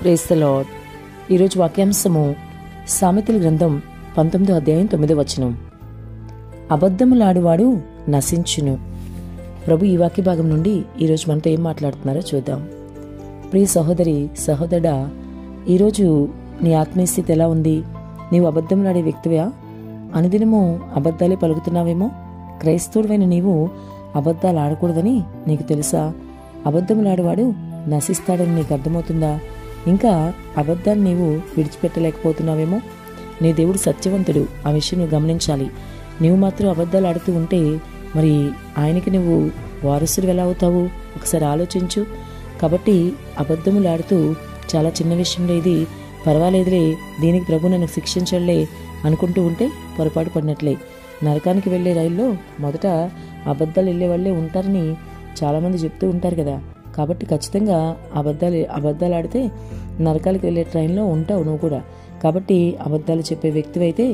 Praise the lord. ఈరోజు వాక్యాంశము సామెతల గ్రంథం 19వ అధ్యాయం 9వ వచనం. అబద్ధములాడువాడు నశించును. ప్రభు ఈ వాక్య భాగం నుండి ఈరోజు మనతో ఏం మాట్లాడుతున్నారో చూద్దాం. ప్రియ సహోదరి సహోదరుడా, ఈరోజు నీ ఆత్మీయ స్థితి ఎలా ఉంది? నీవు అబద్ధములాడే వ్యక్తివా? అనుదినము అబద్ధాలే పలుకుతున్నావేమో. క్రైస్తవుడైన నీవు అబద్ధాలు ఆడకూడదని నీకు తెలుసా? అబద్ధములాడువాడు నశిస్తాడని నీకు అర్థమవుతుందా? ఇంకా అబద్ధాన్ని నీవు విడిచిపెట్టలేకపోతున్నావేమో. నీ దేవుడు సత్యవంతుడు, ఆ విషయం నువ్వు గమనించాలి. నీవు మాత్రం అబద్ధాలు ఆడుతూ ఉంటే మరి ఆయనకి నువ్వు వారసుడు ఎలా అవుతావు? ఒకసారి ఆలోచించు. కాబట్టి అబద్ధములు ఆడుతూ చాలా చిన్న విషయంలో ఇది పర్వాలేదులే, దీనికి ప్రభు నన్ను శిక్షించలే అనుకుంటూ ఉంటే పొరపాటు పడినట్లే. నరకానికి వెళ్లే రైల్లో మొదట అబద్ధాలు వెళ్లే వాళ్ళే ఉంటారని చాలామంది చెప్తూ ఉంటారు కదా. కాబట్టి ఖచ్చితంగా అబద్ధాలు ఆడితే నరకాలకు వెళ్లే ట్రైన్లో ఉంటావు నువ్వు కూడా. కాబట్టి అబద్ధాలు చెప్పే వ్యక్తివైతే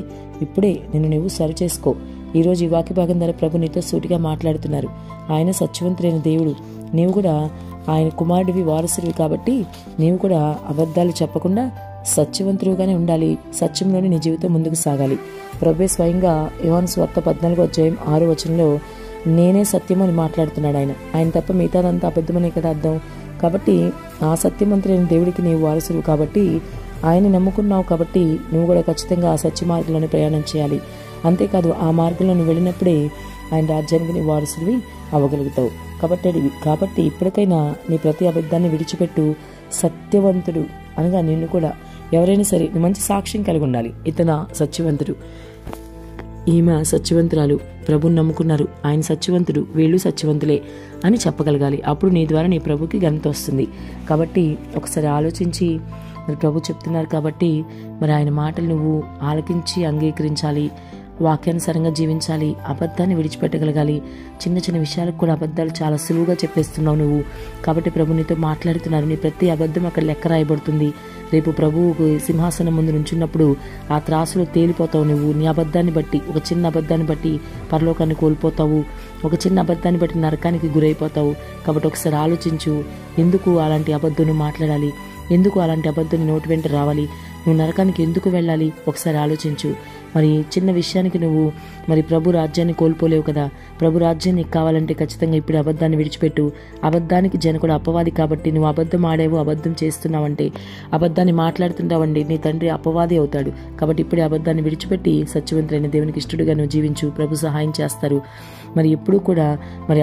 ఇప్పుడే నిన్ను నువ్వు సరి చేసుకో. ఈరోజు ఈ వాక్య భాగం ద్వారా ప్రభు నీతో సూటిగా మాట్లాడుతున్నారు. ఆయన సత్యవంతుడైన దేవుడు, నీవు కూడా ఆయన కుమారుడివి, వారసుడివి. కాబట్టి నీవు కూడా అబద్ధాలు చెప్పకుండా సత్యవంతుడుగానే ఉండాలి. సత్యంలోనే నీ జీవితం ముందుకు సాగాలి. ప్రభువే స్వయంగా యోహాను సువార్త 14వ అధ్యాయం 6వ వచనంలో నేనే సత్యం అని మాట్లాడుతున్నాడు. ఆయన తప్ప మిగతాదంతా అబద్ధమనే కదా అర్థం. కాబట్టి ఆ సత్యవంతుడైన దేవుడికి నీవు వారసుడు కాబట్టి, ఆయన నమ్ముకున్నావు కాబట్టి నువ్వు కూడా ఖచ్చితంగా ఆ సత్య మార్గంలోనే ప్రయాణం చేయాలి. అంతేకాదు ఆ మార్గంలో నువ్వు వెళ్ళినప్పుడే ఆయన రాజ్యానికి నీ వారసుడివి అవ్వగలుగుతావు. కాబట్టి ఇప్పటికైనా నీ ప్రతి అబద్ధాన్ని విడిచిపెట్టు. సత్యవంతుడు అనగా నిన్ను కూడా ఎవరైనా సరే నువ్వు మంచి సాక్ష్యం కలిగి ఉండాలి. ఇతను సత్యవంతుడు, ఈమె సత్యవంతురాలు, ప్రభుని నమ్ముకున్నారు, ఆయన సత్యవంతుడు, వీళ్ళు సత్యవంతులే అని చెప్పగలగాలి. అప్పుడు నీ ద్వారా నీ ప్రభుకి ఘనత వస్తుంది. కాబట్టి ఒకసారి ఆలోచించి, మరి ప్రభు చెప్తున్నారు కాబట్టి మరి ఆయన మాటలు నువ్వు ఆలకించి అంగీకరించాలి. వాక్యానుసారంగా జీవించాలి. అబద్ధాన్ని విడిచిపెట్టగలగాలి. చిన్న చిన్న విషయాలకు కూడా అబద్ధాలు చాలా సులువుగా చెప్పేస్తున్నావు నువ్వు. కాబట్టి ప్రభు నీతో మాట్లాడుతున్నారు. నీ ప్రతి అబద్ధం అక్కడ లెక్క రాయబడుతుంది. రేపు ప్రభువుకు సింహాసనం ముందు నుంచున్నప్పుడు ఆ త్రాసులో తేలిపోతావు నువ్వు. నీ అబద్ధాన్ని బట్టి, ఒక చిన్న అబద్ధాన్ని బట్టి పరలోకాన్ని కోల్పోతావు. ఒక చిన్న అబద్ధాన్ని బట్టి నరకానికి గురైపోతావు. కాబట్టి ఒకసారి ఆలోచించు. ఎందుకు అలాంటి అబద్ధం మాట్లాడాలి? ఎందుకు అలాంటి అబద్ధం నోటి వెంట రావాలి? నువ్వు నరకానికి ఎందుకు వెళ్ళాలి? ఒకసారి ఆలోచించు. మరి చిన్న విషయానికి నువ్వు మరి ప్రభు రాజ్యాన్ని కోల్పోలేవు కదా. ప్రభు రాజ్యం నీకు కావాలంటే ఖచ్చితంగా ఇప్పుడు అబద్ధాన్ని విడిచిపెట్టు. అబద్ధానికి జనకుడు అపవాది కాబట్టి నువ్వు అబద్ధం ఆడేవు, అబద్ధం చేస్తున్నావంటే, అబద్ధాన్ని మాట్లాడుతుంటావండి, నీ తండ్రి అపవాది అవుతాడు. కాబట్టి ఇప్పుడే అబద్ధాన్ని విడిచిపెట్టి సత్యవంతులైన దేవునికి ఇష్టడుగా నువ్వు జీవించు. ప్రభు సహాయం చేస్తారు. మరి ఎప్పుడు కూడా మరి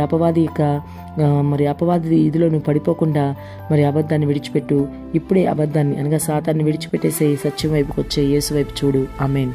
అపవాది ఇదిలో నువ్వు పడిపోకుండా మరి అబద్ధాన్ని విడిచిపెట్టు. ఇప్పుడే అబద్ధాన్ని అనగా సాతాన్ని విడిచిపెట్టేసే సత్యం వైపుకి వచ్చే యేసు వైపు చూడు. ఆమేన్.